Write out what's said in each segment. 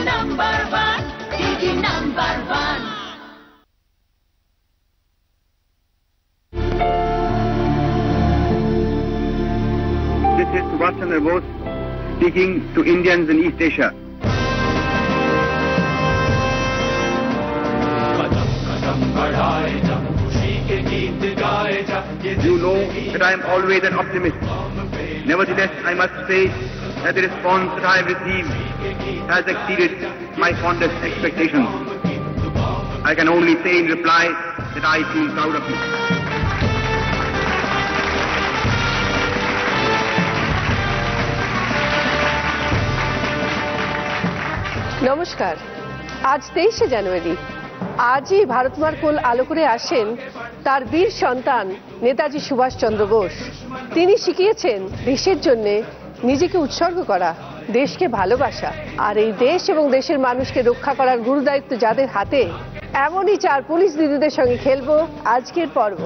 number one, DD number one. This is Subhash Chandra Bose speaking to Indians in East Asia. You know that I am always an optimist. Nevertheless, I must say that the response that I have received has exceeded my fondest expectations. I can only say in reply that I feel proud of you. নমস্কার। আজ 23শে জানুয়ারি। আজই ভারতমার কোল আলো করে আসেন তার বীর সন্তান নেতাজি সুভাষচন্দ্র বোস। তিনি শিখিয়েছেন দেশের জন্য নিজেকে উৎসর্গ করা, দেশকে ভালোবাসা। আর এই দেশ এবং দেশের মানুষকে রক্ষা করার গুরুদায়িত্ব যাদের হাতে, এমনই 4 পুলিশ দিদিদের সঙ্গে খেলবো আজকের পর্ব।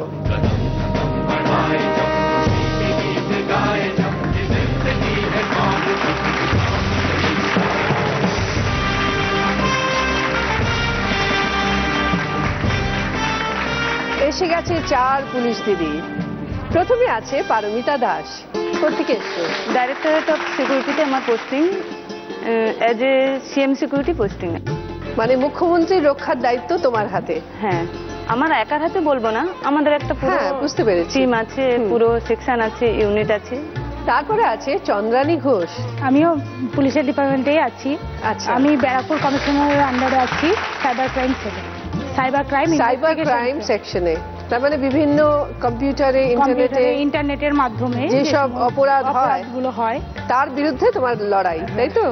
এসে গেছে 4 পুলিশ দিদি। প্রথমে আছে পারমিতা দাস। কোথেকে এসছো? ডাইরেক্টরেট অফ সিকিউরিটিতে আমার posting, as a CM security posting. মানে মুখ্যমন্ত্রীর রক্ষার দায়িত্ব তোমার হাতে? হ্যাঁ, আমার একার হাতে বলবো না, আমাদের একটা পুরো বুঝতে পেরেছি টিম আছে, পুরো সেকশন আছে, ইউনিট আছে। তারপরে আছে চন্দ্রানী ঘোষ। আমিও পুলিশের ডিপার্টমেন্টেই আছি। আচ্ছা, আমি ব্যারাকপুর কমিশনারের আন্ডারে আছি, সাইবার ক্রাইম সেলে, সাইবার ক্রাইম সেকশনে। তার মানে বিভিন্ন কম্পিউটারে ইন্টারনেটের মাধ্যমে যেসব অপরাধগুলো হয় তার বিরুদ্ধে তোমার লড়াই, তাই তো?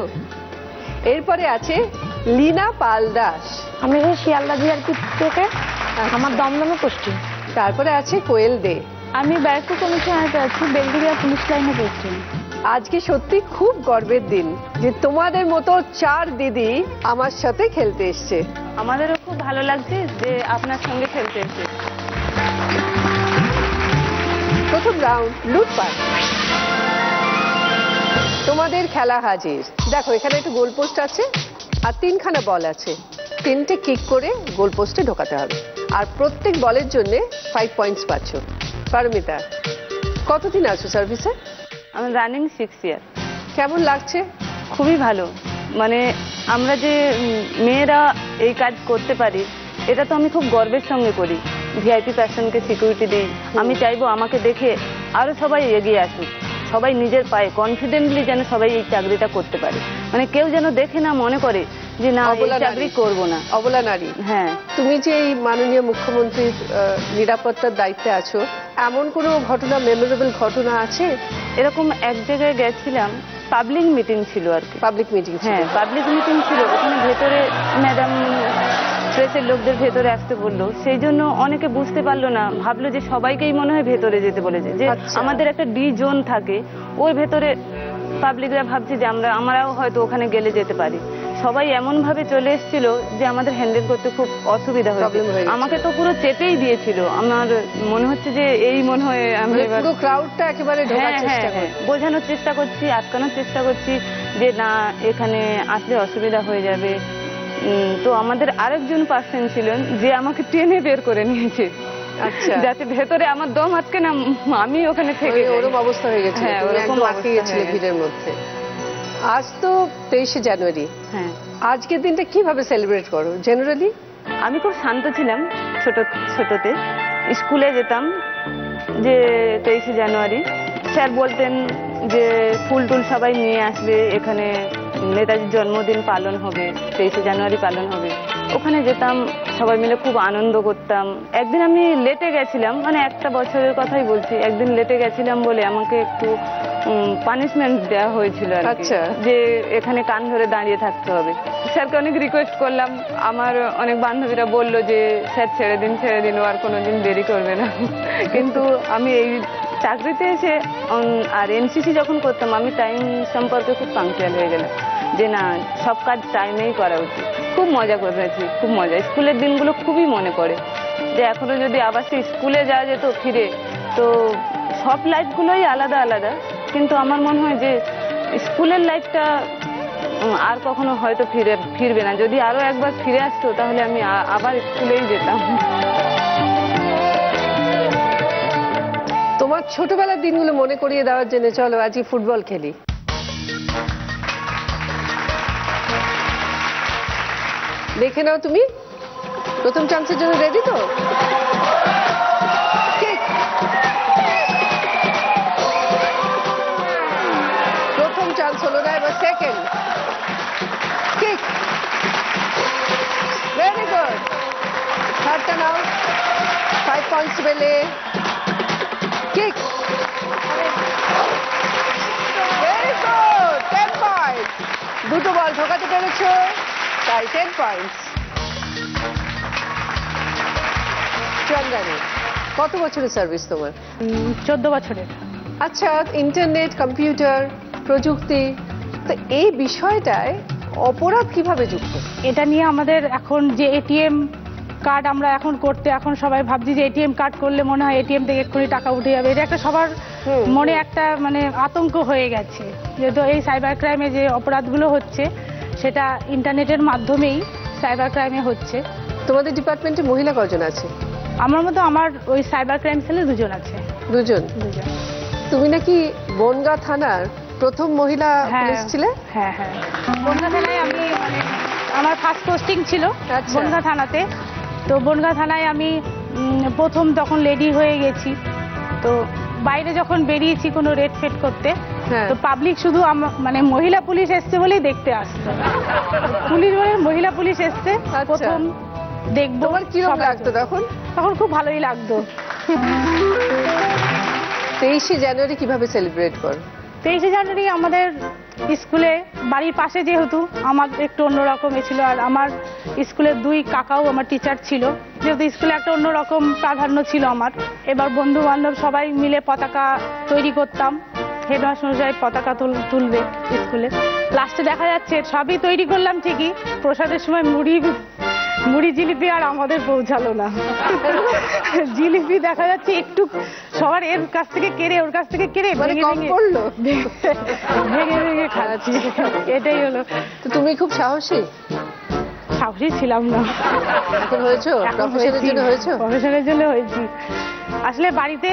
এরপরে আছে লীনা পাল দাস। আমি শিয়ালদা জিআরপি থেকে, আমার দমদমে পোস্টিং। তারপরে আছে কোয়েল দে। আমি ব্যারাকপুর কমিশনারেতে আছি, বেলগিরিয়া পুলিশ লাইনে পোস্টিং। আজকে সত্যি খুব গর্বের দিন যে তোমাদের মতো 4 দিদি আমার সাথে খেলতে এসছে। আমাদেরও খুব ভালো লাগছে যে আপনার সঙ্গে খেলতে এসছে। প্রথম রাউন্ড লুটপাট। তোমাদের খেলা হাজির। দেখো, এখানে একটা গোল পোস্ট আছে আর 3খানা বল আছে। 3টে কিক করে গোল পোস্টে ঢোকাতে হবে, আর প্রত্যেক বলের জন্য 5 পয়েন্টস পাচ্ছ। পারমিতা, কতদিন আছো সার্ভিসে? আমি রানিং 6 ইয়ার। কেমন লাগছে? খুবই ভালো। মানে আমরা যে মেয়েরা এই কাজ করতে পারি, এটা তো আমি খুব গর্বের সঙ্গে করি। ভিআইপি পার্সনকে সিকিউরিটি দিই। আমি চাইবো আমাকে দেখে আরো সবাই এগিয়ে আসুক, সবাই নিজের পায়ে কনফিডেন্টলি যেন সবাই এই চাকরিটা করতে পারে। মানে কেউ যেন দেখে না মনে করে যে না, এই চাকরি করবো না। অবলা নারী। হ্যাঁ, তুমি যে এই মাননীয় মুখ্যমন্ত্রীর নিরাপত্তার দায়িত্বে আছো, এমন কোনো ঘটনা, মেমোরেবল ঘটনা আছে? এরকম এক জায়গায় গেছিলাম, পাবলিক মিটিং ছিল আর কি। Public meeting? হ্যাঁ, পাবলিক মিটিং ছিল। ওখানে ভেতরে ম্যাডাম প্রেসের লোকদের ভেতরে আসতে বললো, সেই জন্য অনেকে বুঝতে পারলো না, ভাবলো যে সবাইকেই মনে হয় ভেতরে যেতে বলেছে। যে আমাদের একটা ডি জোন থাকে, ওই ভেতরে পাবলিকরা ভাবছে যে আমরাও হয়তো ওখানে গেলে যেতে পারি। সবাই এমন ভাবে চলে এসেছিল যে আমাদের হ্যান্ডেল করতে খুব অসুবিধা হয়েছে। আমাকে তো পুরো চেপেই দিয়েছিল। আমার মনে হচ্ছে যে এই মনে হয় আমি পুরো ক্রাউডটা একেবারে ঢোকার চেষ্টা করছি, বোঝানোর চেষ্টা করছি, আটকানোর চেষ্টা করছি যে না, এখানে আসলে অসুবিধা হয়ে যাবে। তো আমাদের আরেকজন পার্সন ছিলেন যে আমাকে টেনে বের করে নিয়েছে। আচ্ছা, যাতে ভেতরে আমার দম আটকে না, আমি ওখানে থেকে ওরকম অবস্থা হয়ে গেছে। হ্যাঁ, ওরকম আটকে গেছিল ভিড়ের মধ্যে। আজ তো 23শে জানুয়ারি। হ্যাঁ, আজকের দিনটা কিভাবে সেলিব্রেট করো জেনারেলি? আমি খুব শান্ত ছিলাম ছোটতে। স্কুলে যেতাম যে 23শে জানুয়ারি, স্যার বলতেন যে ফুল টুল সবাই নিয়ে আসবে, এখানে নেতাজির জন্মদিন পালন হবে, 23শে জানুয়ারি পালন হবে। ওখানে যেতাম, সবাই মিলে খুব আনন্দ করতাম। একদিন আমি লেটে গেছিলাম, মানে একটা বছরের কথাই বলছি, একদিন লেটে গেছিলাম বলে আমাকে একটু পানিশমেন্ট দেওয়া হয়েছিল আর কি, যে এখানে কান ধরে দাঁড়িয়ে থাকতে হবে। স্যারকে অনেক রিকোয়েস্ট করলাম, আমার অনেক বান্ধবীরা বললো যে স্যার ছেড়ে দিন, ও আর কোনোদিন দেরি করবে না। কিন্তু আমি এই চাকরিতে এসে আর এনসিসি যখন করতাম, আমি টাইম সম্পর্কে খুব পাংচুয়াল হয়ে গেলাম, যে না, সব কাজ টাইমেই করা উচিত। খুব মজা করেছি, খুব মজা। স্কুলের দিনগুলো খুবই মনে পড়ে, যে এখনো যদি আবার সেই স্কুলে যাওয়া যেত ফিরে, তো সব লাইফগুলোই আলাদা আলাদা, কিন্তু আমার মনে হয় যে স্কুলের লাইফটা আর কখনো হয়তো ফিরবে না। যদি আরো একবার ফিরে আসতো তাহলে আমি আবার স্কুলেই যেতাম। তোমার ছোটবেলার দিনগুলো মনে করিয়ে দেওয়ার জন্য চলো আজই ফুটবল খেলি। দেখে নাও তুমি প্রথম চান্সের জন্য রেডি তো? প্রথম চান্স হলো না, এবার সেকেন্ড কিক। ভেরি গুড, থার্ডটা নাও, 5 পয়েন্টস পেলে। Kick, very good, 10 point. দুটো বল ঢোকাতে পেরেছো, তাই 10 পয়েন্টস। চন্দ্রানী, কত বছরের সার্ভিস তোমার? 14 বছরের। আচ্ছা, ইন্টারনেট, কম্পিউটার, প্রযুক্তি, তো এই বিষয়টায় অপরাধ কিভাবে যুক্ত? এটা নিয়ে আমাদের এখন যে এটিএম কার্ড আমরা এখন করতে, এখন সবাই ভাবছি যে এটিএম কার্ড করলে মনে হয় এটিএম থেকে এক্ষুনি টাকা উঠে যাবে। এটা একটা সবার মনে একটা মানে আতঙ্ক হয়ে গেছে। যেহেতু এই সাইবার ক্রাইমে যে অপরাধগুলো হচ্ছে সেটা ইন্টারনেটের মাধ্যমেই সাইবার ক্রাইমে হচ্ছে। তোমাদের ডিপার্টমেন্টে মহিলা কজন আছে? আমার মতো আমার ওই সাইবার ক্রাইম সেলে 2 জন আছে। 2 জন? তুমি নাকি বনগাঁ থানার প্রথম মহিলা পুলিশ ছিলে? হ্যাঁ হ্যাঁ, বনগাঁ থানায় আমি মানে আমার ফার্স্ট পোস্টিং ছিল বনগাঁ থানাতে। তো বনগাঁ থানায় আমি প্রথম তখন লেডি হয়ে গেছি। তো বাইরে যখন বেরিয়েছি কোনো রেড ফেড করতে, তো পাবলিক শুধু মানে মহিলা পুলিশ এসছে বলেই দেখতে আসতো। পুলিশ বলে মহিলা পুলিশ এসছে প্রথম দেখবো। তোমার কিরকম লাগতো তখন? তখন খুব ভালোই লাগতো। 23শে জানুয়ারি কিভাবে সেলিব্রেট করো? 23শে জানুয়ারি আমাদের স্কুলে, বাড়ির পাশে যেহেতু আমার একটু অন্যরকম ছিল, আর আমার স্কুলের 2 কাকাও আমার টিচার ছিল, যেহেতু স্কুলে একটা অন্যরকম প্রাধান্য ছিল আমার। এবার বন্ধু বান্ধব সবাই মিলে পতাকা তৈরি করতাম, হেডমাস্টার মশাই পতাকা তুলবে স্কুলে। লাস্টে দেখা যাচ্ছে সবই তৈরি করলাম ঠিকই, প্রসাদের সময় মুড়ি জিলিপি আর আমাদের পৌঁছালো না। জিলিপি দেখা যাচ্ছে একটু সবার এর কাছ থেকে কেড়ে ওর কাছ থেকে কেড়ে ভেঙে ভেঙে খাচ্ছি। এটাই হলো। তো তুমি খুব সাহসী? সাহসী ছিলাম না। এখন হয়েছো? প্রফেশনের জন্য হয়েছো? প্রফেশনের জন্য হয়েছি। আসলে বাড়িতে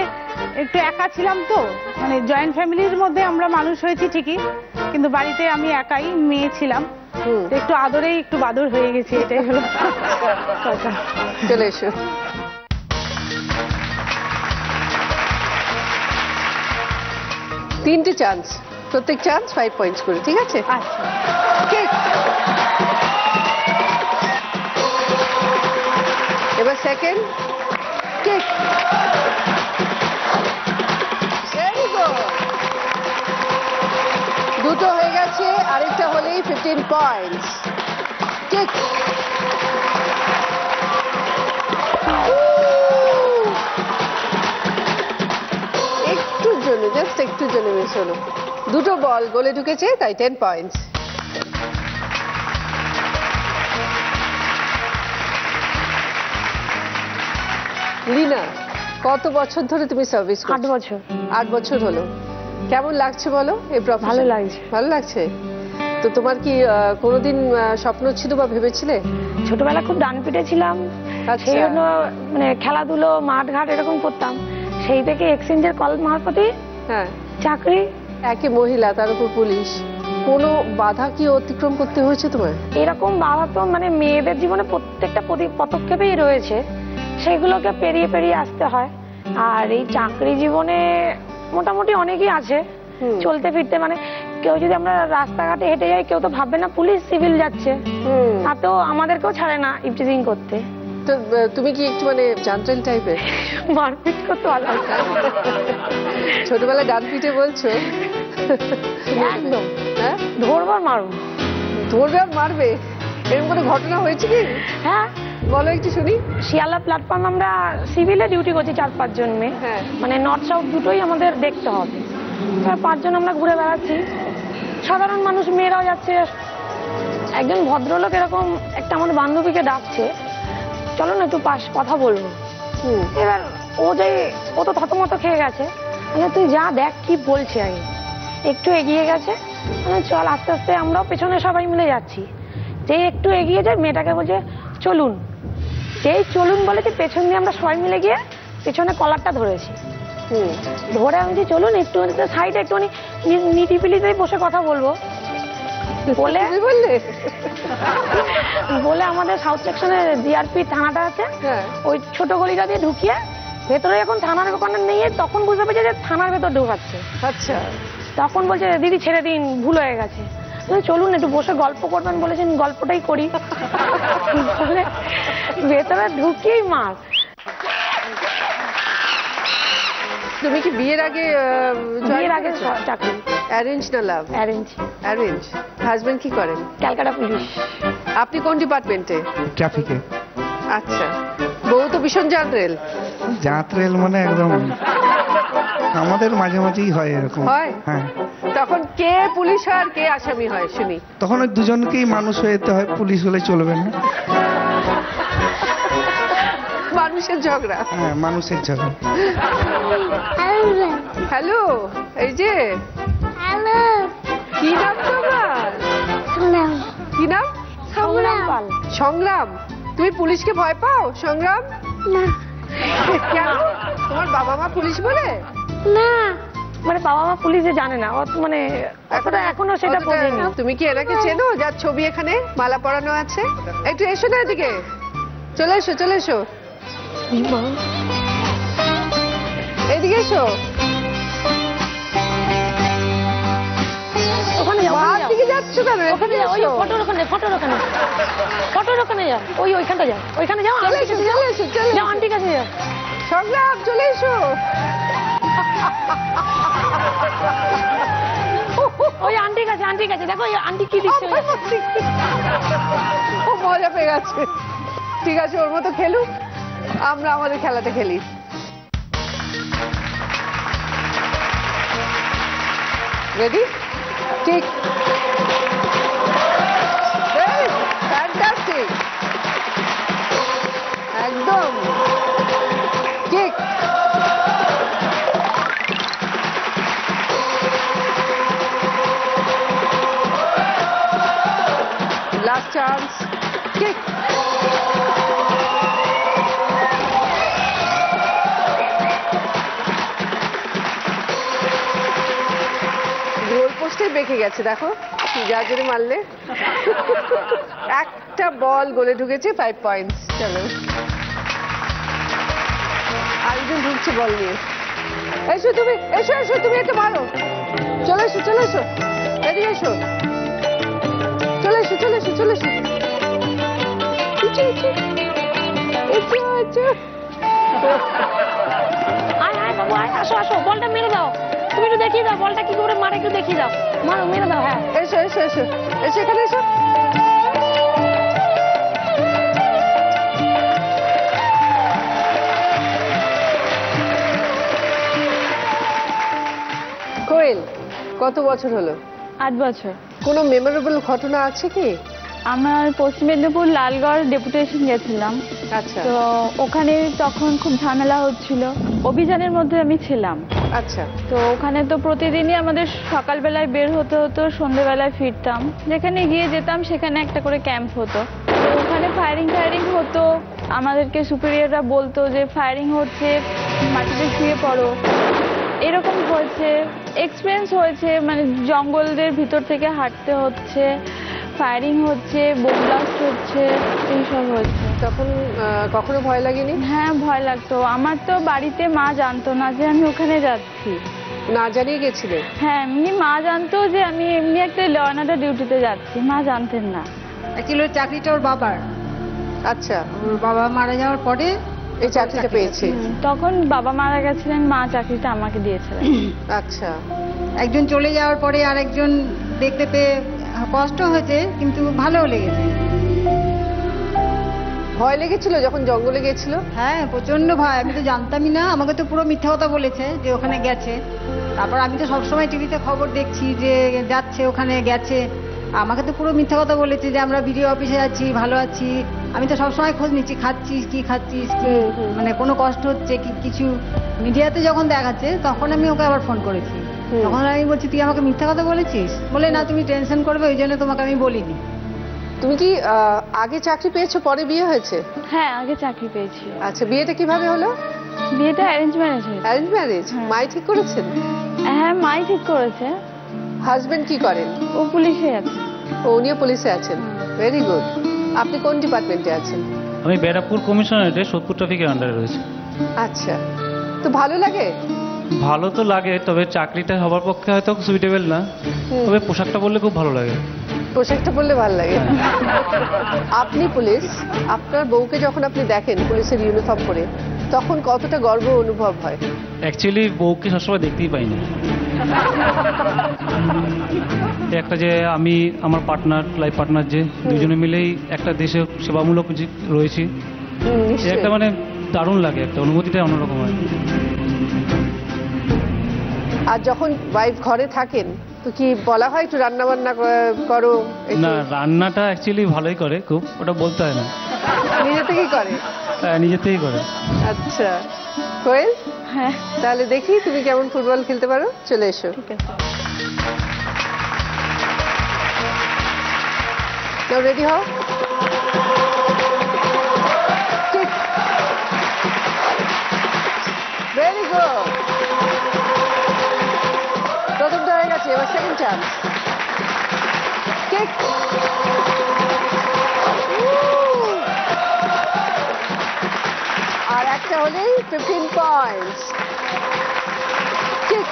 একটু একা ছিলাম, তো মানে জয়েন্ট ফ্যামিলির মধ্যে আমরা মানুষ হয়েছি ঠিকই, কিন্তু বাড়িতে আমি একাই মেয়ে ছিলাম। একটু আদরেই একটু বাদর হয়ে গেছি, এটাই হলো কথা। চলে এসো। তিনটে চান্স, প্রত্যেক চান্স 5 পয়েন্টস করে, ঠিক আছে? আচ্ছা, এবার সেকেন্ড কিক। ভেরি গুড, দুটো হয়ে গেছে, আরেকটা হলেই 15 পয়েন্টস। কিক, একটুর জন্য, জাস্ট একটুর জন্য মিস হলো। দুটো বল গোলে ঢুকেছে, তাই 10 পয়েন্টস। লীনা, কত বছর ধরে তুমি সার্ভিস করছো? 8 বছর। 8 বছর হলো। কেমন লাগছে বলো এই প্রফেশন? ভালো লাগছে। ভালো লাগছে। তো তোমার কি কোনোদিন স্বপ্ন ছিল বা ভেবেছিলে? ছোটবেলা খুব ডান পিটে ছিলাম, সেই জন্য মানে খেলাধুলো মাঠ ঘাট এরকম করতাম। সেই থেকে এক্সচেঞ্জের কল মারফতে চাকরি। একে মহিলা, তার উপর পুলিশ, কোনো বাধা কি অতিক্রম করতে হয়েছে তোমার? এরকম বাধা তো মানে মেয়েদের জীবনে প্রত্যেকটা পদক্ষেপেই রয়েছে, সেগুলোকে পেরিয়ে পেরিয়ে আসতে হয়। আর এই চাকরি জীবনে মোটামুটি অনেকই আছে চলতে ফিরতে, মানে কেউ যদি আমরা রাস্তাঘাটে হেঁটে যাই, কেউ তো ভাববে না পুলিশ সিভিল যাচ্ছে, তাতেও আমাদেরকেও ছাড়ে না ইভটিজিং করতে। তো তুমি কি একটু মানে জান্টেল টাইপের? মারপিট করতে ভালো। ছোটবেলায় ডান পিটে বলছো? একদম। হ্যাঁ, ধরবো আর মারবো। ধরবে আর মারবে, এরকম কোনো ঘটনা হয়েছে কি? হ্যাঁ, বলো একটু শুনি। শিয়ালদা প্ল্যাটফর্ম আমরা সিভিলে ডিউটি করছি 4-5 জন মেয়ে, মানে নর্থ সাউথ দুটোই আমাদের দেখতে হবে। 5 জন আমরা ঘুরে বেড়াচ্ছি, সাধারণ মানুষ মেয়েরাও যাচ্ছে। একজন ভদ্রলোক এরকম একটা আমাদের বান্ধবীকে ডাকছে, চলো না একটু পাশ কথা বলবো। এবার ও তো থতমত খেয়ে গেছে, তুই যা দেখ কি বলছে। আগে একটু এগিয়ে গেছে, চল আস্তে আস্তে আমরাও পেছনে সবাই মিলে যাচ্ছি। যেই একটু এগিয়ে যায় মেয়েটাকে বলছে চলুন, যেই চলুন বলেছে পেছন দিয়ে আমরা সবাই মিলে গিয়ে পেছনে কলারটা ধরেছি। ধরে আমি যে চলুন একটু সাইডে একটুখানি নিটিপিলিতে বসে কথা বলবো বলে আমাদের সাউথ সেকশনে জিআরপি থানাটা আছে, ওই ছোট গলিটা দিয়ে ঢুকিয়ে ভেতরে যখন থানার ওখানে নিয়ে তখন বুঝতে পেরেছে যে থানার ভেতর ঢুকাচ্ছে। আচ্ছা, তখন বলছে দিদি ছেড়ে দিন, ভুল হয়ে গেছে। চলুন একটু বসে গল্প করবেন বলেছেন, গল্পটাই করি বলে ভেতরে ঢুকিয়েই মার। তুমি কি বিয়ের আগে চাকরি? অ্যারেঞ্জ না লাভ? অ্যারেঞ্জ। অ্যারেঞ্জ। হাজবেন্ড কি করেন? ক্যালকাটা পুলিশ। আপনি কোন ডিপার্টমেন্টে? ট্রাফিকে। আচ্ছা, বউ তো ভীষণ জাতরেল। জাতরেল মানে একদম আমাদের মাঝে মাঝেই হয় এরকম। হয়? হ্যাঁ। তখন কে পুলিশ হয় আর কে আসামি হয় শুনি? তখন ওই দুজনকেই মানুষ হয়ে যেতে হয়, পুলিশ হলে চলবে না। মানুষের ঝগড়া। হ্যাঁ, মানুষের ঝগড়া। হ্যালো, এই যে কি নাম তোমার? কি নাম? সংগ্রাম। সংগ্রাম। তুমি পুলিশকে ভয় পাও? সংগ্রাম না। কেন? তোমার বাবা মা পুলিশ বলে? না, মানে বাবা মা পুলিশে জানে না, মানে এখনো সেটা বোঝেনি। তুমি কি এনাকে চেনো যার ছবি এখানে মালা পরানো আছে? একটু এসো না এদিকে, চলে এসো চলে এসো, এদিকে এসো। ওখানে যাও, দিকে যাচ্ছ কেন? ওখানে যাও, ওই ফটোর ওখানে, ফটোর ওখানে, ফটোর ওখানে যাও, ওইখানটা যাও, ওইখানে যাও, চলে এসো চলে এসো চলে যাও, আন্টির কাছে যাও। সংগ্রাম চলে এসো। ওই আন্টির কাছে, আন্টির কাছে দেখো ওই আন্টি কি দিচ্ছে। ও মজা পেয়ে গেছে। ঠিক আছে, ওর মতো খেলুক, আমরা আমাদের খেলাটা খেলি। রেডি? ঠিক। ফ্যান্টাস্টিক, একদম ঠিক। Last chance, kick. গোল পোস্টে বেঁকে গেছে, দেখো যা জোরে মারলে। একটা বল গোলে ঢুকেছে, 5 পয়েন্টস। চলো, আরেকজন ঢুকছে বল নিয়ে। এসো তুমি, এসো এসো, তুমি একটা মারো। চলে এসো চলে এসো, এদিকে এসো, চলে এসো চলে এসো চলে এসো। আসো আসো, বলটা মেরে দাও, তুমি একটু দেখিয়ে দাও বলটা কি করে মারে, একটু দেখিয়ে দাও, মারো, মেরে দাও। হ্যাঁ, এসো এসো এসো এসো, এখানে এসো। কোয়েল, কত বছর হলো? 8 বছর। কোনো মেমোরেবল ঘটনা আছে কি? আমার পশ্চিম মেদিনীপুর লালগড় ডেপুটেশন গেছিলাম। আচ্ছা। তো ওখানে তখন খুব ঝামেলা হচ্ছিল, অভিযানের মধ্যে আমি ছিলাম। আচ্ছা। তো ওখানে তো প্রতিদিনই আমাদের সকালবেলায় বের হতে হতো, সন্ধ্যেবেলায় ফিরতাম। যেখানে গিয়ে যেতাম সেখানে একটা করে ক্যাম্প হতো। তো ওখানে ফায়ারিং হতো, আমাদেরকে সুপিরিয়ররা বলতো যে ফায়ারিং হচ্ছে, মাটিতে শুয়ে পড়ো। এরকম হয়েছে, এক্সপিরিয়েন্স হয়েছে, মানে জঙ্গলদের ভিতর থেকে হাঁটতে হচ্ছে, ফায়ারিং হচ্ছে, বোম ব্লাস্ট হচ্ছে, এইসব হচ্ছে। তখন কখনো ভয় লাগেনি? হ্যাঁ, ভয় লাগতো। আমার তো বাড়িতে মা জানতো না যে আমি ওখানে যাচ্ছি। না জানিয়ে গেছিলে? হ্যাঁ, এমনি মা জানতো যে আমি এমনি একটা ল অ্যান্ড অর্ডার ডিউটিতে যাচ্ছি, মা জানতেন না। অ্যাকচুয়ালি চাকরিটা ওর বাবার। আচ্ছা। ওর বাবা মারা যাওয়ার পরে এই চাকরিটা পেয়েছে। তখন বাবা মারা গেছিলেন, মা চাকরিটা আমাকে দিয়েছিলেন। আচ্ছা। একজন চলে যাওয়ার পরে আরেকজন দেখতে পেয়ে কষ্ট হয়েছে, কিন্তু ভালোও লেগেছে। ভয় লেগেছিল যখন জঙ্গলে গেছিল? হ্যাঁ, প্রচন্ড ভয়। আমি তো জানতামই না, আমাকে তো পুরো মিথ্যা কথা বলেছে যে ওখানে গেছে। তারপর আমি তো সবসময় টিভিতে খবর দেখছি যে যাচ্ছে, ওখানে গেছে। আমাকে তো পুরো মিথ্যা কথা বলেছে যে আমরা বিডিও অফিসে যাচ্ছি, ভালো আছি। আমি তো সবসময় খোঁজ নিচ্ছি, খাচ্ছিস কি খাচ্ছিস কি, মানে কোনো কষ্ট হচ্ছে কি কিছু। মিডিয়াতে যখন দেখাচ্ছে তখন আমি ওকে আবার ফোন করেছি তখন আমি বলছি তুই আমাকে মিথ্যা কথা বলেছিস, বলে না তুমি টেনশন করবে ওই জন্য তোমাকে আমি বলিনি। তুমি কি আগে চাকরি পেয়েছো পরে বিয়ে হয়েছে? হ্যাঁ, আগে চাকরি পেয়েছি। আচ্ছা, বিয়েটা কিভাবে হলো? বিয়েটা অ্যারেঞ্জ ম্যারেজ হয়েছে। Arrange marriage? মাই ঠিক করেছেন? হ্যাঁ, মাই ঠিক করেছে। হাজবেন্ড কি করেন? ও পুলিশে আছে। ও, উনিও পুলিশে আছেন, ভেরি গুড। আপনি কোন ডিপার্টমেন্টে আছেন? আমি ব্যারাকপুর কমিশনারেটে 70 ট্রাফিকের আন্ডারে রয়েছে। আচ্ছা, তো ভালো লাগে? ভালো তো লাগে, তবে চাকরিটা হবার পক্ষে হয়তো সুইটেবল না, তবে পোশাকটা বললে খুব ভালো লাগে। পোশাকটা পরলে ভালো লাগে। আপনি পুলিশ, আপনার বউকে যখন আপনি দেখেন পুলিশের ইউনিফর্ম পরে, তখন কতটা গর্ব অনুভব হয়? অ্যাকচুয়ালি বউকে সবসময় দেখতেই পাই না। একটা যে আমি আমার পার্টনার, লাইফ পার্টনার, যে দুজনে মিলেই একটা দেশে সেবামূলক যে রয়েছি, একটা মানে দারুণ লাগে, একটা অনুভূতিটা অন্যরকম হয়। আর যখন ওয়াইফ ঘরে থাকেন তো কি বলা হয় একটু রান্না বান্না করো? না, রান্নাটা অ্যাকচুয়ালি ভালোই করে, খুব, ওটা বলতে হয় না, নিজে থেকেই করে? নিজে থেকেই করে। আচ্ছা, কোয়েল, হ্যাঁ, তাহলে দেখি তুমি কেমন ফুটবল খেলতে পারো। চলে এসো। ঠিক আছে। নাও রেডি হও। ভেরি গুড, প্রথমটা হয়ে গেছে, এবার সেকেন্ড চান্স। কিক। আর একটা হলেই 15 পয়েন্টস। কিক।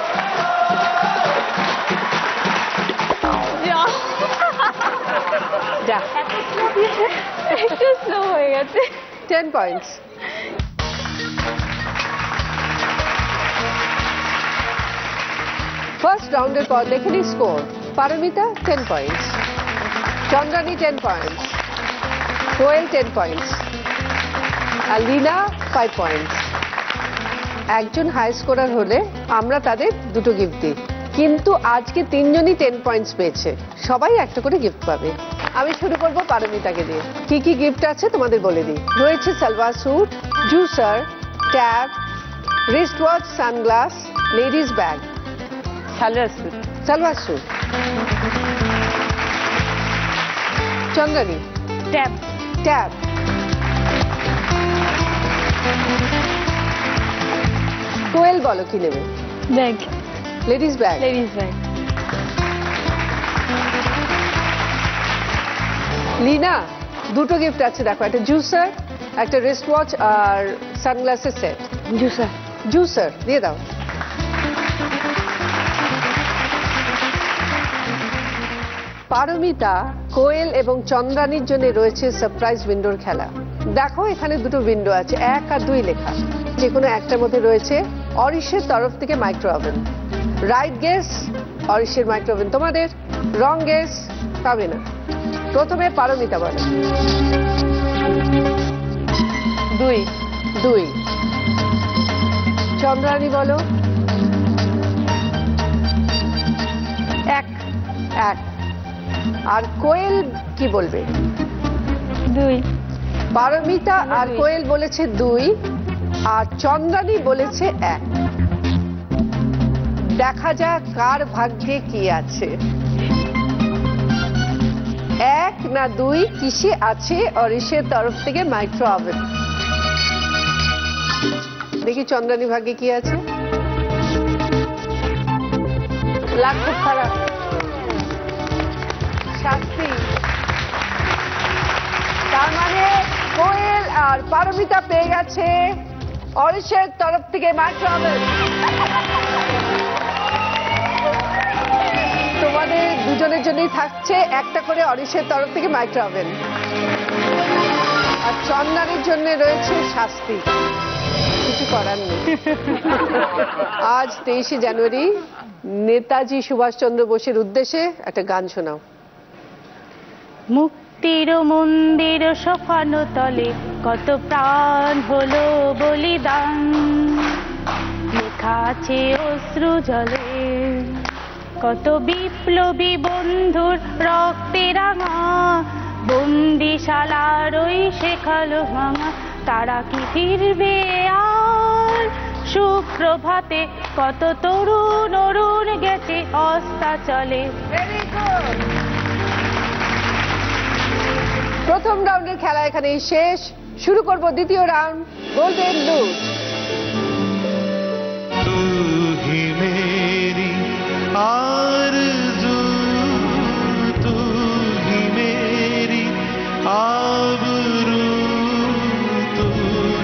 যা, একটু স্লো হয়ে গেছে। 10 পয়েন্টস। ফার্স্ট রাউন্ডের পর দেখে নি score. Paromita 10 points, Chandrani 10 points, Koel 10 points, আর লীনা 5 পয়েন্টস। একজন হাই স্কোরার হলে আমরা তাদের দুটো গিফট দিই, কিন্তু আজকে তিনজনই 10 পয়েন্টস পেয়েছে, সবাই একটা করে গিফট পাবে। আমি শুরু করবো পারমিতাকে দিয়ে। কি কি গিফট আছে তোমাদের বলে দিই। রয়েছে salwar suit, juicer, tab, wrist watch, sunglass, ladies bag. Salwar suit. Salwar suit. Chandrani? Tab. Tab. Koel বলো কি নেবে? Bag. Ladies bag. Ladies bag. Leena, দুটো গিফট আছে দেখো, একটা জুসার, একটা রিস্ট ওয়াচ আর সানগ্লাসের সেট। জুসার। জুসার দিয়ে দাও। পারমিতা, কোয়েল এবং চন্দ্রানীর জন্য রয়েছে সারপ্রাইজ উইন্ডোর খেলা। দেখো এখানে দুটো উইন্ডো আছে, 1 আর 2 লেখা, যে কোনো একটার মধ্যে রয়েছে অরিশের তরফ থেকে মাইক্রো ওভেন। রাইট গেস অরিশের মাইক্রো ওভেন তোমাদের, রং গেস পাবে না। প্রথমে পারমিতা বলো। 2। 2। চন্দ্রানী বলো। 1। 1। আর কোয়েল কি বলবে? 2। পারমিতা আর কোয়েল বলেছে 2, আর চন্দ্রানী বলেছে 1। দেখা যাক কার ভাগ্যে কি আছে, 1 না 2, কিসে আছে অরিশের তরফ থেকে মাইক্রো ওভেন। দেখি চন্দ্রানী ভাগ্যে কি আছে। লাগ খুব খারাপ, শাস্তি। তার মানে কোয়েল আর পারমিতা পেয়ে গেছে অরিশের তরফ থেকে মাইক্রো ওভেন। তোমাদের দুজনের জন্যই থাকছে একটা করে অরিশের তরফ থেকে মাইক্রো ওভেন, আর চন্দ্রানীর জন্য রয়েছে শাস্তি। কিছু করার নেই। আজ 23শে জানুয়ারি, নেতাজি সুভাষচন্দ্র বোসের উদ্দেশ্যে একটা গান শোনাও। মুক্তির মন্দির সোপানো তলে কত প্রাণ হলো বলিদান, লেখা আছে অশ্রু জলে কত বিপ্লবী বন্ধুর রক্তে রাঙা, বন্দিশালার ওই শেখালো ভাঙা, তারা কি ফিরবে আর সুপ্রভাতে কত তরুণ অরুণ গেছে অস্তাচলে। প্রথম রাউন্ডের খেলা এখানেই শেষ। শুরু করব দ্বিতীয় রাউন্ড, গোল্ডেন লুট। तू ही मेरी आरज़ू, तू ही मेरी आबरू, तू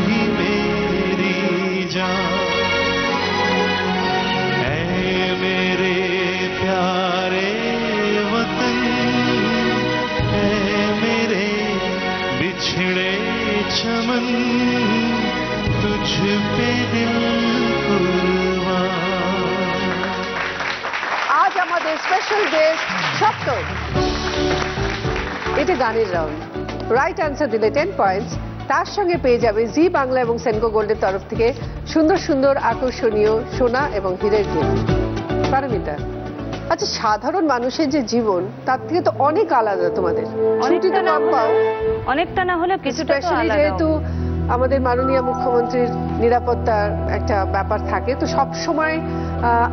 ही मेरी जान, ऐ मेरे प्यारे वतन, ऐ मेरे बिछड़े चमन, तुझ पे दिल আজ আমাদের স্পেশাল গেস্ট সপ্তম। এটা গানের রাউন্ড। রাইট অ্যান্সার দিলে 10 পয়েন্টস, তার সঙ্গে পেয়ে যাবে জি বাংলা এবং সেনকো গোল্ডের তরফ থেকে সুন্দর সুন্দর আকর্ষণীয় সোনা এবং হীরের গিফট। পারমিতা, আচ্ছা, সাধারণ মানুষের যে জীবন তার থেকে তো অনেক আলাদা তোমাদের। ছুটি তো কম পাও, অনেকটা না হলে কিছুটা তো স্পেশালি আলাদা। যেহেতু আমাদের মাননীয় মুখ্যমন্ত্রীর নিরাপত্তার একটা ব্যাপার থাকে, তো সব সময়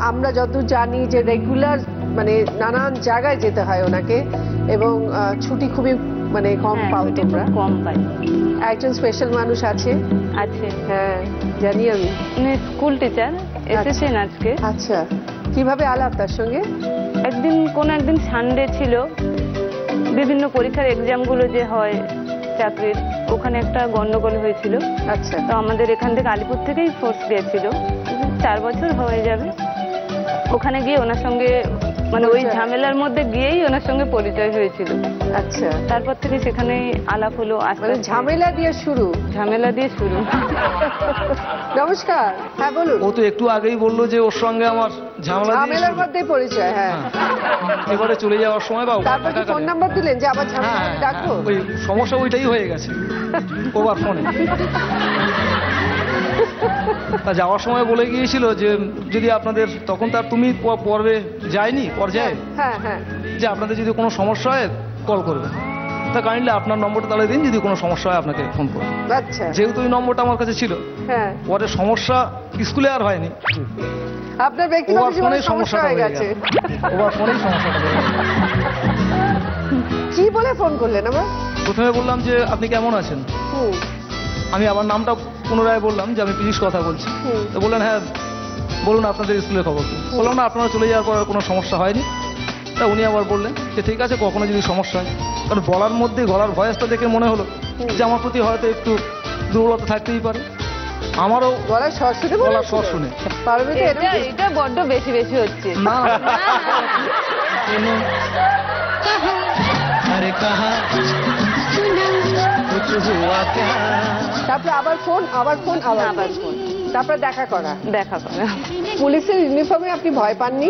আমরা যতদূর জানি যে রেগুলার মানে নানান জায়গায় যেতে হয় ওনাকে, এবং ছুটি খুবই মানে কম পাও তোমরা। কম পাই। একজন স্পেশাল মানুষ আছে। হ্যাঁ, জানি আমি। স্কুল টিচার এসেছেন আজকে। আচ্ছা, কিভাবে আলাপ তার সঙ্গে? একদিন সানডে ছিল, বিভিন্ন পরীক্ষার এক্সাম গুলো যে হয় চাকরির, ওখানে একটা গন্ডগোল হয়েছিল। আচ্ছা, তো আমাদের এখান থেকে আলিপুর থেকেই ফোর্স দিয়েছিল, 4 বছর হয়ে যাবে। ওখানে গিয়ে ওনার সঙ্গে মানে ওই ঝামেলার মধ্যে গিয়েই ওনার সঙ্গে পরিচয় হয়েছিল। আচ্ছা, তারপর থেকে সেখানেই আলাপ হলো। মানে ঝামেলা দিয়ে শুরু। নমস্কার, হ্যাঁ বলুন। ও তো একটু আগেই বললো যে ওর সঙ্গে আমার ঝামেলার মধ্যে পরিচয়। হ্যাঁ, এবারে চলে যাওয়ার সময় বা তারপর কি ফোন নাম্বার দিলেন যে আবার ঝামেলা ডাকবো? ওই সমস্যা ওইটাই হয়ে গেছে ওবার ফোনে। তা যাওয়ার সময় বলে গিয়েছিল যে যদি আপনাদের, তখন তার তুমি পর্বে যায়নি পর্যায়ে, হ্যাঁ হ্যাঁ, যে আপনাদের যদি কোনো সমস্যা হয় কল করবে, তা কাইন্ডলি আপনার নম্বরটা তাহলে দিন, যদি কোনো সমস্যা হয় আপনাকে ফোন করবে। আচ্ছা, যেহেতু ওই নম্বরটা আমার কাছে ছিল, হ্যাঁ, পরে সমস্যা স্কুলে আর হয়নি, আপনার ব্যক্তিগত জীবনে সমস্যা হয়ে গেছে। ওবার ফোনেই সমস্যাটা হয়ে গেছে। কি বলে ফোন করলেন আবার? প্রথমে বললাম যে আপনি কেমন আছেন, আমি আমার নামটা পুনরায় বললাম যে আমি পীযূষ কথা বলছি। তো বললেন হ্যাঁ বলুন আপনাদের স্কুলের খবর কি। বললাম না, আপনারা চলে যাওয়ার পর আর কোনো সমস্যা হয়নি। তা উনি আবার বললেন যে ঠিক আছে, কখনো যদি সমস্যা হয়, কারণ বলার মধ্যে গলার ভয়েসটা দেখে মনে হলো যে আমার প্রতি হয়তো একটু দুর্বলতা থাকতেই পারে। আমারও গলার স্বর শুনে, গলার স্বর শুনে এটা বড্ড বেশি বেশি হচ্ছে। না তারপরে আবার ফোন, আবার ফোন, আবার ফোন, তারপরে দেখা করা। পুলিশের ইউনিফর্মে আপনি ভয় পাননি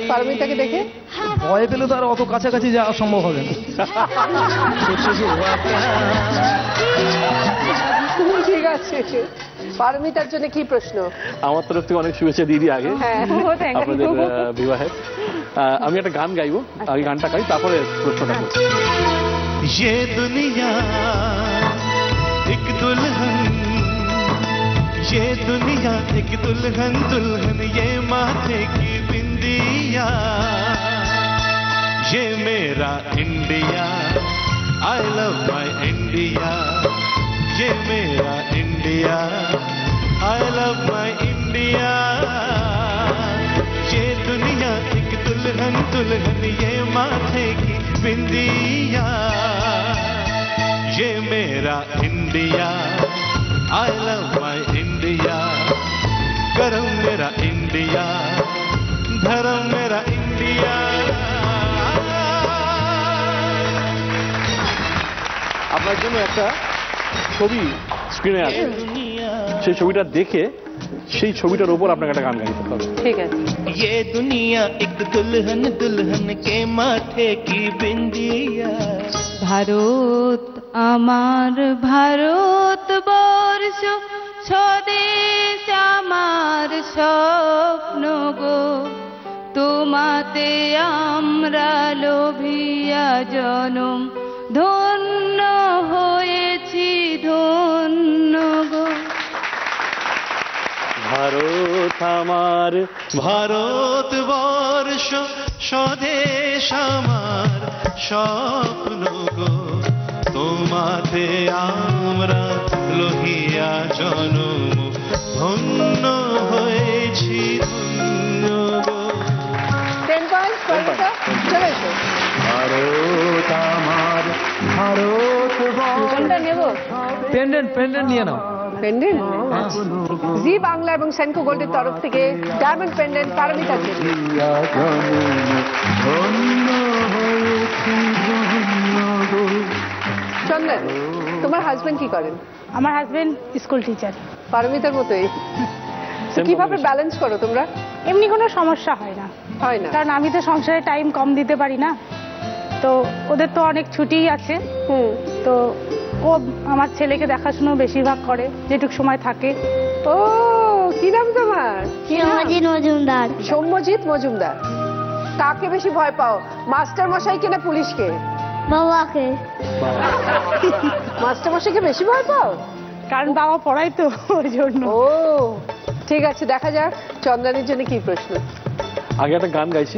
পারমিতাকে দেখে? ভয় পেলে তো আর অত কাছাকাছি যাওয়া সম্ভব হবে না। ঠিক আছে, পারমিতার জন্য কি প্রশ্ন? আমার তরফ থেকে অনেক শুভেচ্ছা দিদি আগে আপনাদের বিবাহে। আমি একটা গান গাইবো, আগে গানটা গাই তারপরে প্রশ্নটা করছি। ये दुनिया एक दुल्हन, ये दुनिया एक दुल्हन, दुल्हन ये माथे की बिंदिया, ये मेरा India, I love my India, ये मेरा India, I love my India, ये दुनिया एक दुल्हन, दुल्हन ये माथे की बिंदिया, ये मेरा India, I love my India, करम मेरा इंडिया, धर्म मेरा इंडिया। আপনার জন্য একটা ছবি স্ক্রিনে আছে, সেই ছবিটা দেখে সেই ছবিটার উপর আপনাকে একটা গান গাইতে হবে। ঠিক আছে। ये दुनिया एक दुल्हन, दुल्हन के माथे की बिंदिया, ভারত আমার ভারত বর্ষ, স্বদেশ আমার স্বপ্ন গো, তোমাতে আমরা লোভিয়া জনম, ধন্য হয়েছি ধন্য গো। ভারত ভারত আমার ভারতবর্ষ স্বদেশ আমার স্বপ্ন গো তোমাতে আমরা লোহিয়া জনম ধন্য হয়েছি ধন্য গো। 10 পয়েন্টস পরিণীতা, চলে এসো। ভারত আমার ভারত কোনটা নেব? পেন্ডেন্ট নিয়ে নাও। পেন্ডেন্ট জি বাংলা এবং সেনকো গোল্ডের তরফ থেকে ডায়মন্ড পেন্ডেন্ট পারমিতার জন্য। চন্দন, তোমার হাজবেন্ড কি করেন? আমার হাজবেন্ড স্কুল টিচার। পারমিতার মতোই। কিভাবে ব্যালেন্স করো তোমরা? এমনি কোনো সমস্যা হয় না, কারণ আমি তো সংসারে টাইম কম দিতে পারি না, তো ওদের তো অনেক ছুটিই আছে। তো ও আমার ছেলেকে দেখাশুনো বেশিরভাগ করে যেটুক সময় থাকে। ও কি নাম তোমার? সৌম্যজিৎ মজুমদার। সৌম্যজিৎ মজুমদার। কাকে বেশি ভয় পাও, মাস্টার মশাইকে না পুলিশকে? বাবাকে। মাস্টার মশাইকে বেশি ভয় পাও? কারণ বাবা পড়াই তো, ওই জন্য। ও ঠিক আছে, দেখা যাক চন্দ্রানীর জন্য কি প্রশ্ন। আগে একটা গান গাইছি,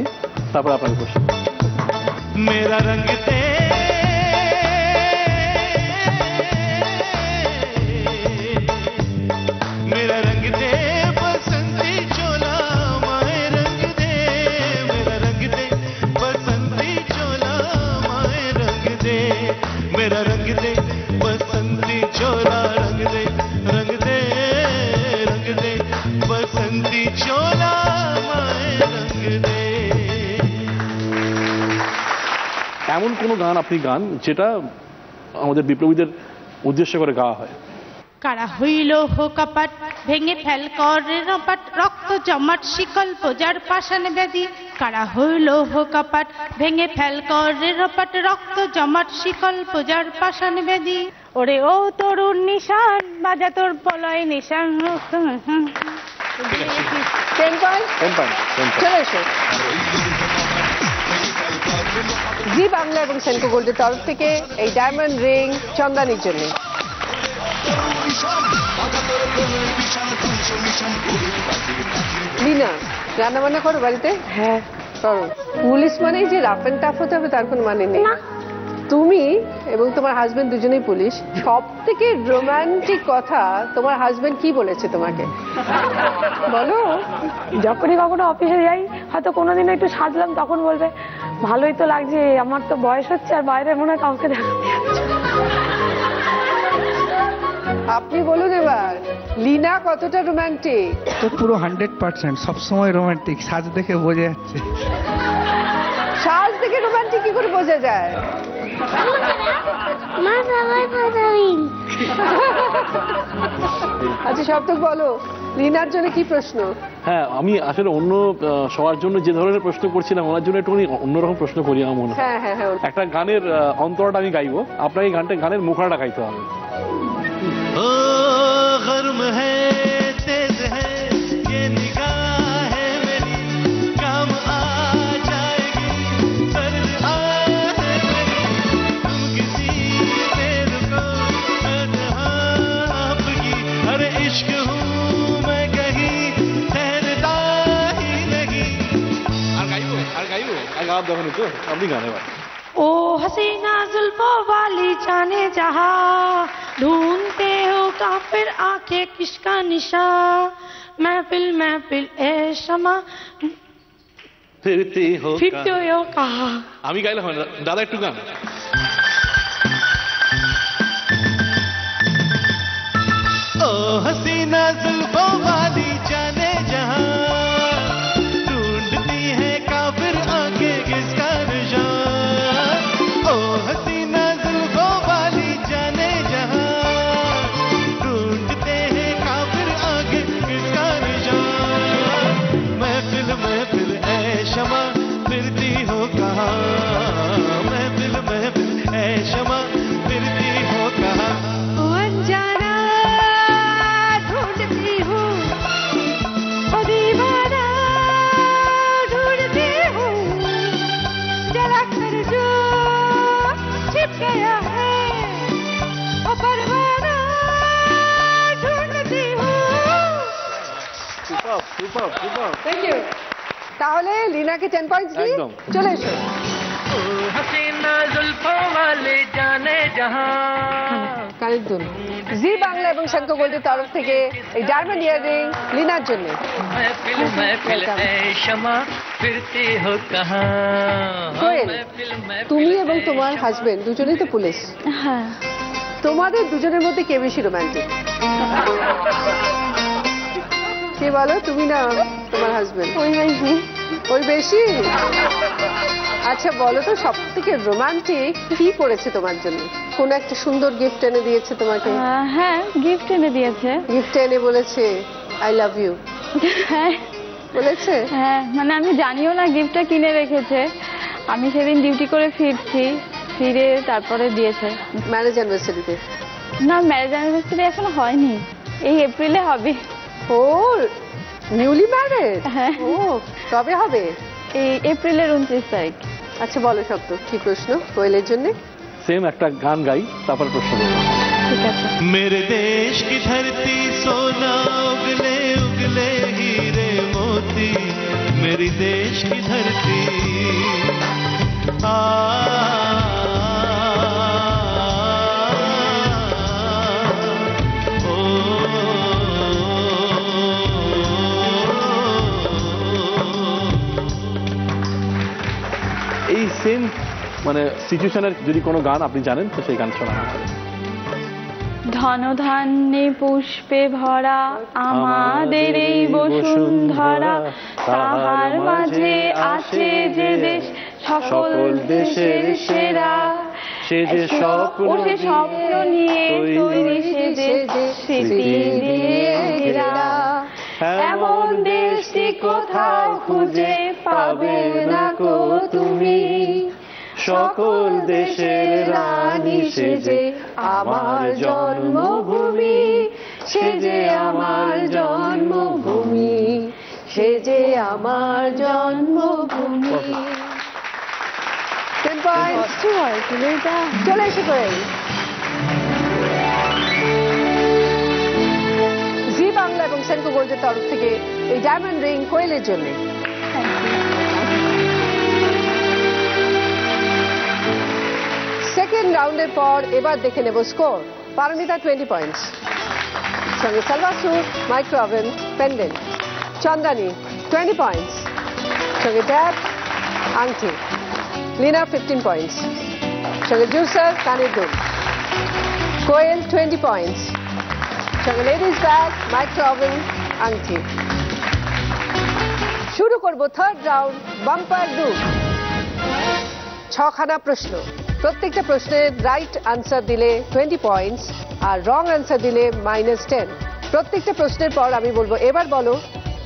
তারপর আপনাকে প্রশ্ন। মেরা রঙ দে मेरा रंग दे बसंती चोला माए रंग दे मेरा रंग दे बसंती चोला माए रंग दे मेरा रंग दे बसंती चोला रंग दे रंग दे रंग दे बसंती चोला माए रंग दे। এমন কোন গান আপনি গান যেটা আমাদের বিপ্লবীদের উদ্দেশ্য করে গাওয়া হয়? কারা হইল হো কপাট ভেঙে ফেল করে রপাট রক্ত জমাট শিকল পূজার পাষাণ ব্যাধি। কারা হইল হো কপাট ভেঙে ফেল করে রপাট রক্ত জমাট শিকল পূজার পাষাণ ব্যাধি। ওরে ও তরুণ নিশান বাজা তোর পলয় নিশান। 10 পয়েন্ট চলে এসো। জি বাংলা এবং সেনকো গোল্ডের তরফ থেকে এই ডায়মন্ড রিং চন্দানির জন্য। লীনা, রান্না বান্না করো বাড়িতে? হ্যাঁ করো। পুলিশ মানেই যে রাফ এন্ড টাফ হতে হবে তার কোনো মানে নেই। তুমি এবং তোমার হাজবেন্ড দুজনেই পুলিশ। সব থেকে রোমান্টিক কথা তোমার হাজবেন্ড কি বলেছে তোমাকে বলো? যখনই কখনো অফিসে যাই, হয়তো কোনোদিন একটু সাজলাম, তখন বলবে ভালোই তো লাগছে, আমার তো বয়স হচ্ছে আর বাইরে মনে হয় কাউকে দেখাতে। আপনি বলুন এবার, লীনা কতটা রোমান্টিক? তো পুরো 100%, সবসময় রোমান্টিক। সাজ দেখে বোঝা যাচ্ছে। সাজ দেখে রোমান্টিক কি করে বোঝা যায়? আচ্ছা সপ্তক বলো, লীনার জন্য কি প্রশ্ন? হ্যাঁ, আমি আসলে অন্য সবার জন্য যে ধরনের প্রশ্ন করছিলাম ওনার জন্য একটু অন্যরকম প্রশ্ন করি আমার মনে হয়। একটা গানের অন্তরটা আমি গাইবো, আপনাকে গানের মুখড়াটা গাইতে হবে। ओ गर्म है तेज है ये निगाह है मेरी, काम आ जाएगी सर्द आहे मेरी, तुम किसी से रुको आपकी, अरे इश्क हूँ मैं कहीं ठहरता ही नहीं। আর গাইবো আর গাওয়ার দরকার নেই তো, আপনি গান এবার। ओ हसीना जुल्फों वाली जाने जहां ढूंढते हो काफिर आंखें किसका निशा, महफिल महफिल ए शमा फिरती हो कहा। আমি গাইলাম, দাদা একটু গান। ओ हसीना जुल्फों वाली जाने जहां ढूंढती है काफिर आंखें किसका निशान, ओ हसीना जुल्फों वाली जाने जहां ढूंढते हैं काफिर आंखें किसका निशान, महफिल महफिल ऐ शमा फिरती हो कहां, महफिल महफिल সুপার সুপার। Thank you. তাহলে লিনাকে 10 পয়েন্টস দিই। চলে এসো। हसीना जुल्फों वाले जाने जहां। কানেরদুল জি বাংলা এবং শঙ্খ গোল্ডের তরফ থেকে এই ডায়মন্ড ইয়ারিং লিনার জন্য। महफिल है शमा फिरती हो कहां। কোয়েল, তুমি এবং তোমার হাজবেন্ড দুজনেই তো পুলিশ। হ্যাঁ। তোমাদের দুজনের মধ্যে কে বেশি রোমান্টিক? কে বলো, তুমি না তোমার হাজবেন্ড? ওই বেশি। ওই বেশি? আচ্ছা বলো তো, সব থেকে রোমান্টিক কি করেছে তোমার জন্য? কোন একটা সুন্দর গিফট এনে দিয়েছে তোমাকে? হ্যাঁ, গিফট এনে দিয়েছে। গিফট এনে বলেছে আই লাভ ইউ? হ্যাঁ বলেছে। হ্যাঁ, মানে আমি জানিও না গিফটটা কিনে রেখেছে। আমি সেদিন ডিউটি করে ফিরে তারপরে দিয়েছে। ম্যারেজ অ্যানিভার্সারিতে? না, ম্যারেজ অ্যানিভার্সারি এখনো হয়নি, এই এপ্রিলে হবে। ও নিউলি ম্যারেড? হ্যাঁ। ও কবে হবে? এই এপ্রিলের 29 তারিখ। আচ্ছা বলো শব্দ, কি প্রশ্ন কোয়েলের জন্য? সেম একটা গান গাই, তারপর প্রশ্ন করবো। ঠিক আছে। मेरे देश की धरती सोना उगले उगले हीरे मोती, मेरी देश की धरती এই সেম মানে সিচুয়েশনের যদি কোনো গান আপনি জানেন তো সেই গান শোনান। ধন ধান্যে পুষ্পে ভরা আমাদের এই বসুন্ধরা, তাহার মাঝে আছে যে দেশ সকল দেশের সেরা, সে যে স্বপ্ন নিয়ে তৈরি সে যে স্মৃতি দিয়ে ঘেরা, এমন দেশটি কোথাও খুঁজে পাবে না কো তুমি, সকল দেশের রানী সে যে আমার জন্মভূমি, সে যে আমার জন্মভূমি, সে যে আমার জন্মভূমি। 10 পয়েন্টস। চলে এসে কোয়েল। জি বাংলা এবং শঙ্খ গোল্ডের তরফ থেকে এই ডায়মন্ড রিং কোয়েলের জন্য। সেকেন্ড রাউন্ডের পর এবার দেখে নেব স্কোর। পারমিতা 20 পয়েন্টস, সঙ্গে salwar suit, micro oven, pendant. Chandrani 20 points, সঙ্গে ট্যাব, আংটি। লিনা 15 পয়েন্টস, সঙ্গে জুসার, কানের দুল। কোয়েল 20 পয়েন্টস, সঙ্গে লেডিস ব্যাগ, মাইক্রো ওভেন, আংটি। শুরু করব থার্ড রাউন্ড, বাম্পার দুল। 6খানা প্রশ্ন, প্রত্যেকটা প্রশ্নের রাইট আনসার দিলে 20 পয়েন্টস আর রং আনসার দিলে -10। প্রত্যেকটা প্রশ্নের পর আমি বলবো এবার বলো,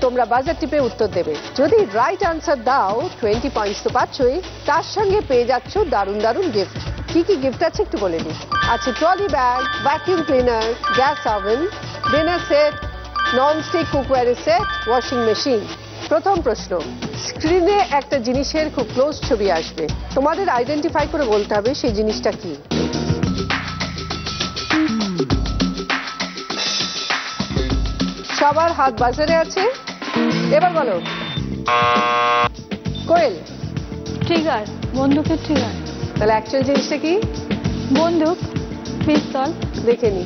তোমরা বাজার টিপে উত্তর দেবে। যদি রাইট আনসার দাও 20 পয়েন্টস তো পাচ্ছই, তার সঙ্গে পেয়ে যাচ্ছ দারুণ দারুণ গিফট। কি কি গিফট আছে একটু বলে দিই। আছে trolley bag, vacuum cleaner, gas oven, dinner set, nonstick কুকওয়্যারের সেট, ওয়াশিং মেশিন। প্রথম প্রশ্ন, স্ক্রিনে একটা জিনিসের খুব ক্লোজ ছবি আসবে, তোমাদের আইডেন্টিফাই করে বলতে হবে সেই জিনিসটা কি। সবার হাত বাজারে আছে, এবার বলো। কোয়েল? ট্রিগার, বন্দুকের ট্রিগার। তাহলে অ্যাকচুয়াল জিনিসটা কি? বন্দুক, পিস্তল। দেখে নি।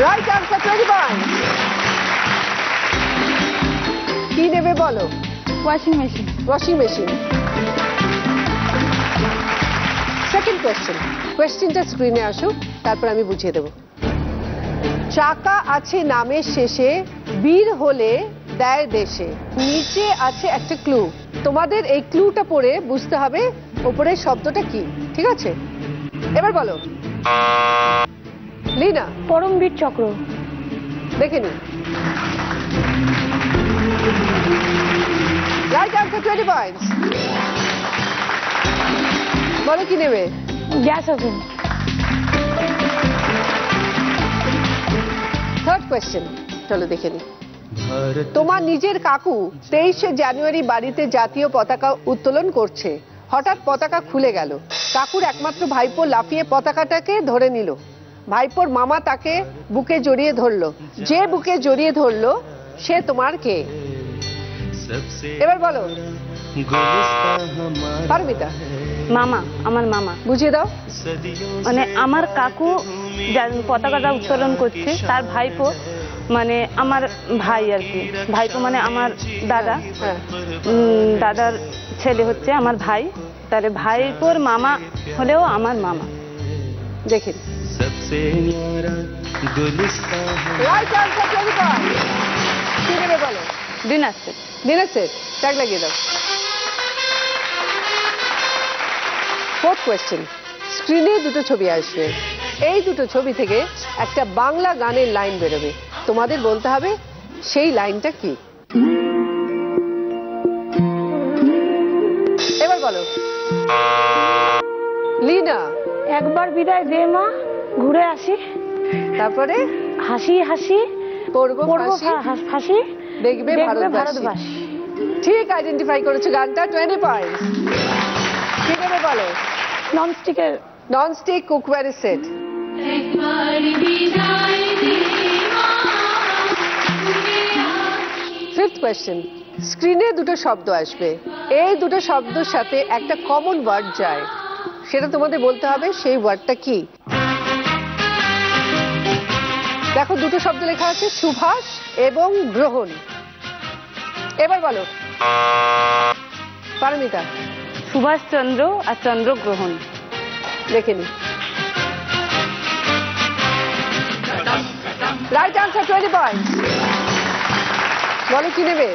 Right answer 20 points. কি নেবে বলো? Washing machine. Washing machine. Second question, কোয়েশ্চেনটা স্ক্রিনে আসুক, তারপর আমি বুঝিয়ে দেব। চাকা আছে নামের শেষে, বীর হলে দেয় দেশে। নিচে আছে একটা ক্লু, তোমাদের এই ক্লুটা পড়ে বুঝতে হবে ওপরের শব্দটা কি, ঠিক আছে? এবার বলো। লিনা? পরমবীর চক্র। দেখে নি। Right answer 20 points. বলো কি নেবে? Gas oven. থার্ড কোয়েশ্চেন, চলো দেখে নি। তোমার নিজের কাকু 23শে জানুয়ারি বাড়িতে জাতীয় পতাকা উত্তোলন করছে, হঠাৎ পতাকা খুলে গেল, কাকুর একমাত্র ভাইপো লাফিয়ে পতাকাটাকে ধরে নিল, ভাইপোর মামা তাকে বুকে জড়িয়ে ধরলো, যে বুকে জড়িয়ে ধরলো সে তোমার কে? এবার বলো পারমিতা। মামা, আমার মামা। বুঝিয়ে দাও। মানে আমার কাকু পতাকাটা উত্তোলন করছে, তার ভাইপো মানে আমার ভাই আর কি। ভাইপো মানে আমার দাদা, দাদার ছেলে হচ্ছে আমার ভাই, তাহলে ভাইপোর মামা হলেও আমার মামা। দেখেন কি নেবে বলো? Dinner set. Dinner set, tag লাগিয়ে দাও। ফোর্থ কোয়েশ্চেন, স্ক্রিনে দুটো ছবি আসবে, এই দুটো ছবি থেকে একটা বাংলা গানের লাইন বেরোবে, তোমাদের বলতে হবে সেই লাইনটা কি। এবার বলো লীনা। একবার বিদায় দে মা, ঘুরে আসি, তারপরে হাসি হাসি করবো ফাঁসি, দেখবে ভারতবাসী। ঠিক আইডেন্টিফাই করেছো গানটা, 20 পয়েন্টস। কি নেবে বলো? ননস্টিকের, nonstick cookware set. Fifth question, স্ক্রিনে দুটো শব্দ আসবে, এই দুটো শব্দের সাথে একটা কমন ওয়ার্ড যায়, সেটা তোমাদের বলতে হবে সেই ওয়ার্ডটা কি। দেখো দুটো শব্দ লেখা আছে, সুভাষ এবং গ্রহণ। এবার বলো পারমিতা। সুভাষ চন্দ্র আর চন্দ্রগ্রহণ। দেখে নি। Right answer, 20 points. বলো কি নেবে?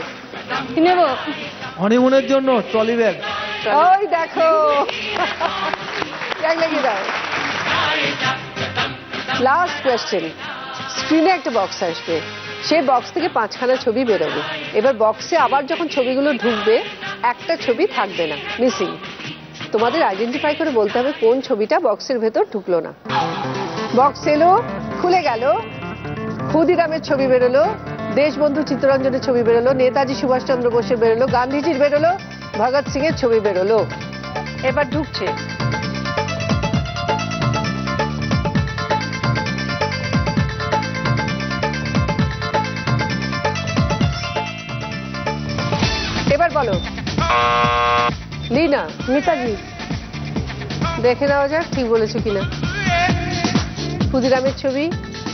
কি নেব? হনিমুনের জন্য ট্রলি ব্যাগ। ওই দেখো, ট্যাগ লাগিয়ে দাও। লাস্ট কোয়েশ্চেন, স্ক্রিনে একটা বক্স আসবে, সেই বক্স থেকে 5খানা ছবি বেরোবে। এবার বক্সে আবার যখন ছবিগুলো ঢুকবে একটা ছবি থাকবে না, মিসিং। তোমাদের আইডেন্টিফাই করে বলতে হবে কোন ছবিটা বক্সের ভেতর ঢুকলো না। বক্স এলো, খুলে গেল, ক্ষুদিরামের ছবি বেরোলো, দেশবন্ধু চিত্তরঞ্জনের ছবি বেরোলো, নেতাজি সুভাষচন্দ্র বোসের বেরোলো, গান্ধীজির বেরোলো, ভগৎ সিং এর ছবি বেরোলো। এবার ঢুকছে। এবার বলো লীনা। নেতাজি। দেখে নেওয়া যাক ঠিক বলেছো কিনা। ক্ষুদিরামের ছবি,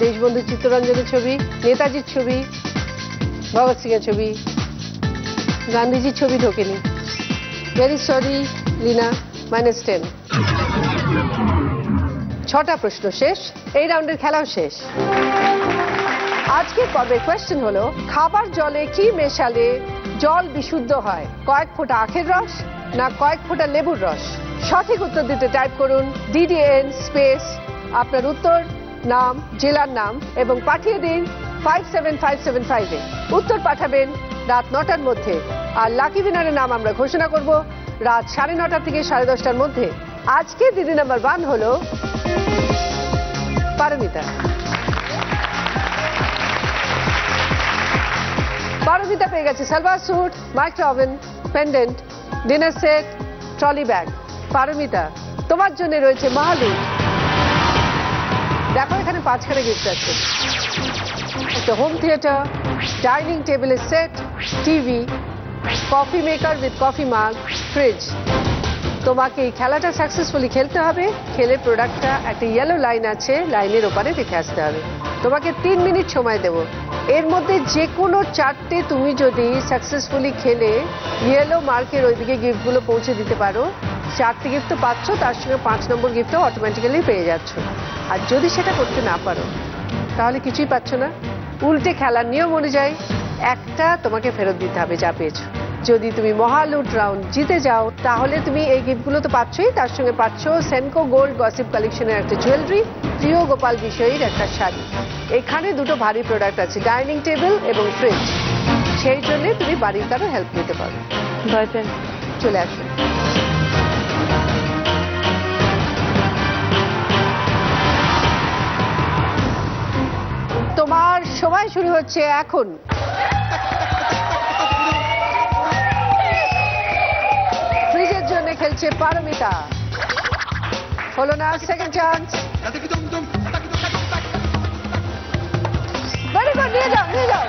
দেশবন্ধু চিত্তরঞ্জনের ছবি, নেতাজির ছবি, ভগৎ সিং এর ছবি, গান্ধীজির ছবি ঢোকেনি। Very sorry Leena, -10। 6টা প্রশ্ন শেষ, এই রাউন্ডের খেলাও শেষ। আজকের পর্বের কোয়েশ্চেন হলো, খাবার জলে কি মেশালে জল বিশুদ্ধ হয়? কয়েক ফোঁটা আখের রস না কয়েক ফোঁটা লেবুর রস? সঠিক উত্তর দিতে টাইপ করুন DDN স্পেস আপনার উত্তর, নাম, জেলার নাম এবং পাঠিয়ে দিন 57575 এ। উত্তর পাঠাবেন রাত 9টার মধ্যে। আর লাকি উইনারের নাম আমরা ঘোষণা করব রাত 9:30 থেকে 10:30টার মধ্যে। আজকে দিদি নাম্বার 1 হলো পারমিতা। পারমিতা পেয়ে গেছে salwar suit, micro oven, pendant, dinner set, trolley bag. Paramita, তোমার জন্য রয়েছে মহালুট। দেখো এখানে 5খানা গিফট আছে, একটা হোম থিয়েটার, ডাইনিং টেবিলের set, TV, coffee maker with coffee মাগ, ফ্রিজ। তোমাকে এই খেলাটা সাকসেসফুলি খেলতে হবে। খেলে প্রোডাক্টটা একটা ইয়েলো লাইন আছে, লাইনের ওপারে রেখে আসতে হবে। তোমাকে 3 মিনিট সময় দেব। এর মধ্যে যে কোনো 4টে তুমি যদি সাকসেসফুলি খেলে ইয়েলো মার্কের ওইদিকে গিফটগুলো পৌঁছে দিতে পারো, 4টে গিফট তো পাচ্ছ, তার সঙ্গে 5 নম্বর গিফটও অটোমেটিক্যালি পেয়ে যাচ্ছ। আর যদি সেটা করতে না পারো তাহলে কিছুই পাচ্ছ না। উল্টে খেলার নিয়ম অনুযায়ী একটা তোমাকে ফেরত দিতে হবে যা পেয়েছো। যদি তুমি মহালুট রাউন্ড জিতে যাও তাহলে তুমি এই গিফটগুলো তো পাচ্ছই, তার সঙ্গে পাচ্ছ সেনকো গোল্ড গসিপ কালেকশনের একটা জুয়েলারি, প্রিয় গোপাল বিষয়ীর একটা শাড়ি। এখানে দুটো ভারী প্রোডাক্ট আছে, ডাইনিং টেবিল এবং ফ্রিজ। সেই জন্য তুমি বাড়ির কারো হেল্প নিতে পারো। চলে আসো। তোমার সময় শুরু হচ্ছে এখন। ফ্রিজের জন্য খেলছে পারমিতা। হলো না সেকেন্ড চান্স। ভেরি গুড, নিয়ে যাও নিয়ে যাও।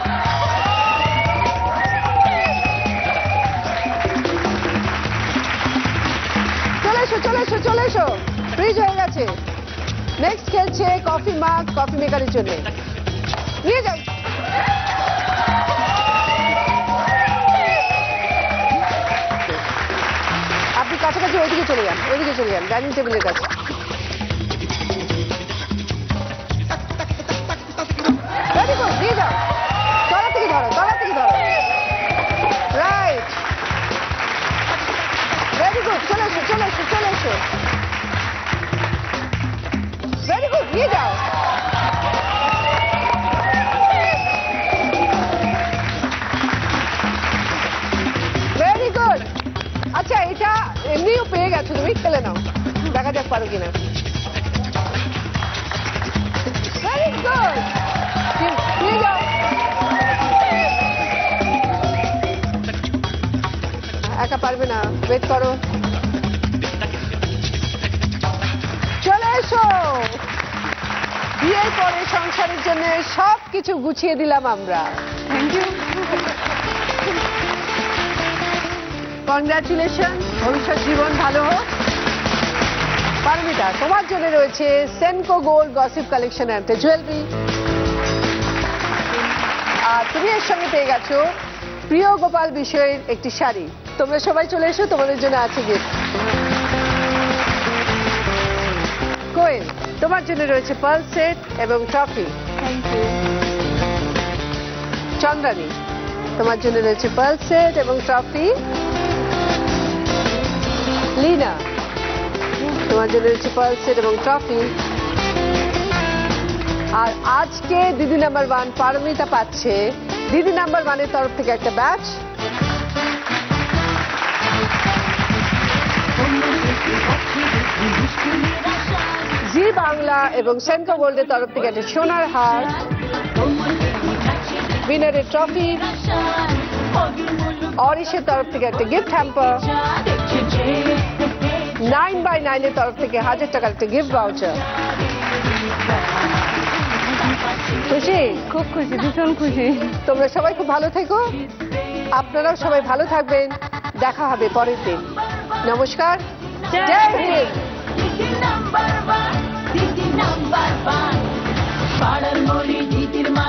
চলে এসো চলে এসো চলে এসো, ফ্রিজ হয়ে গেছে। নেক্সট খেলছে কফি মাগ, কফি মেকারের জন্য। নিয়ে যাও। আপনি কাছাকাছি ওইদিকে চলে যান, ওইদিকে চলে যান, ডাইনিং টেবিলের কাছে। ভেরি গুড, নিয়ে যাও। তলা থেকে ধরো, তলা থেকে ধরো। রাইট, ভেরি গুড, চলে এসো চলে এসো চলে এসো। ভেরি গুড, নিয়ে যাও। Very good. আচ্ছা, এটা এমনিও পেয়ে গেছো তুমি, খেলে নাও, দেখা যাক পারো কিনা। ভেরি গুড, নিয়ে যাও। একা পারবে না, ওয়েট করো। চলে এসো। বিয়ের পরে সংসারের জন্য সবকিছু গুছিয়ে দিলাম আমরা। Thank you. কংগ্রাচুলেশন, ভবিষ্যৎ জীবন ভালো হোক। পারমিতা, তোমার জন্য রয়েছে সেনকো গোল্ড গসিপ কালেকশন একটা জুয়েলারি, আর তুমি এর সঙ্গে পেয়ে গেছো প্রিয় গোপাল বিষয়ের একটি শাড়ি। তোমরা সবাই চলে এসো, তোমাদের জন্য আছে গিফট। কোয়েল, তোমার জন্য রয়েছে পার্ল সেট এবং ট্রফি। চন্দ্রানী, তোমার জন্য রয়েছে পার্ল সেট এবং ট্রফি। লীনা, তোমার জন্য রয়েছে পার্ল সেট এবং ট্রফি। আর আজকে দিদি নাম্বার 1 পারমিতা পাচ্ছে দিদি নাম্বার 1 এর তরফ থেকে একটা ব্যাচ, জি বাংলা এবং সেনকো গোল্ডের তরফ থেকে একটা সোনার হার, উইনারের ট্রফি, অরিশের তরফ থেকে একটা গিফট হ্যাম্পার, 9x9 এর তরফ থেকে 1000 টাকার একটা গিফট ভাউচার। খুশি? খুব খুশি, ভীষণ খুশি। তোমরা সবাই খুব ভালো থেকো, আপনারাও সবাই ভালো থাকবেন। দেখা হবে পরের দিন। নমস্কার, জয় হিন্দ। নাম্বার 1, দিদি নাম্বার 1, পাড়ার মরি দিদির মা।